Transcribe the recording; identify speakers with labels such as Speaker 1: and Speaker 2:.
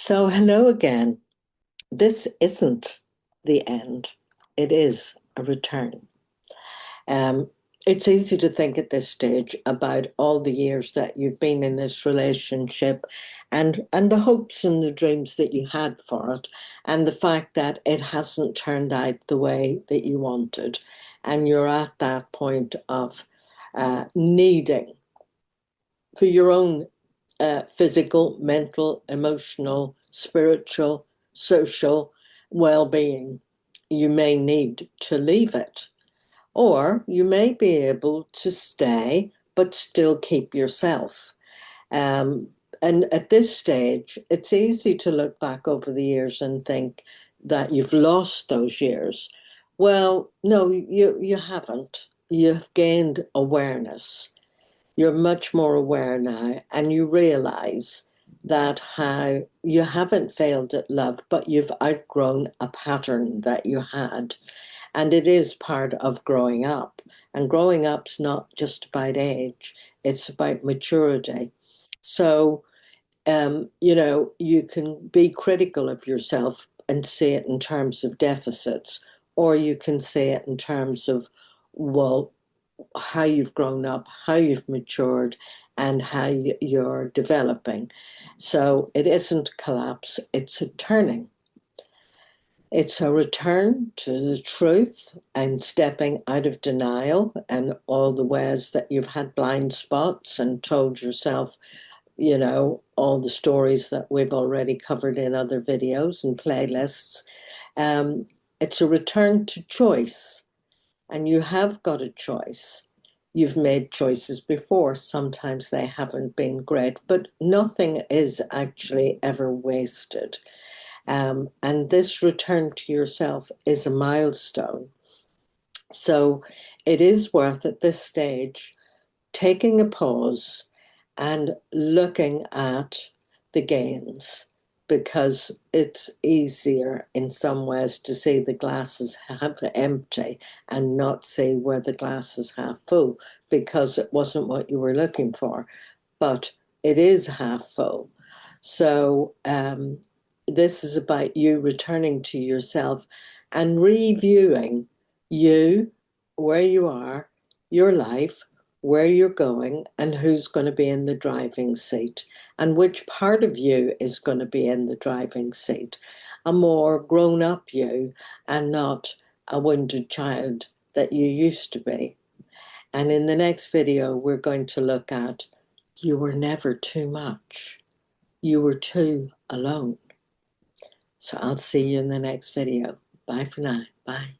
Speaker 1: So, hello again. This isn't the end, it is a return. Um, it's easy to think at this stage about all the years that you've been in this relationship and the hopes and the dreams that you had for it, and the fact that it hasn't turned out the way that you wanted. And you're at that point of needing for your own physical, mental, emotional, spiritual, social well being, you may need to leave it. Or you may be able to stay, but still keep yourself. Um, and at this stage, it's easy to look back over the years and think that you've lost those years. Well, no, you haven't. You've gained awareness. You're much more aware now, and you realize that how you haven't failed at love, but you've outgrown a pattern that you had. And it is part of growing up. And growing up's not just about age, it's about maturity. So, you can be critical of yourself and see it in terms of deficits, or you can see it in terms of, well, how you've grown up, how you've matured, and how you're developing. So it isn't collapse, it's a turning. It's a return to the truth and stepping out of denial and all the ways that you've had blind spots and told yourself, all the stories that we've already covered in other videos and playlists. Um, it's a return to choice, and you have got a choice. You've made choices before. Sometimes they haven't been great, but nothing is actually ever wasted. And this return to yourself is a milestone. So it is worth at this stage taking a pause and looking at the gains, because it's easier in some ways to see the glasses half empty and not see where the glass is half full, because it wasn't what you were looking for, but it is half full. So this is about you returning to yourself and reviewing you, where you are, your life, where you're going, and who's going to be in the driving seat, and which part of you is going to be in the driving seat. A more grown up you, and not a wounded child that you used to be. And in the next video, we're going to look at you were never too much. You were too alone. So I'll see you in the next video. Bye for now. Bye.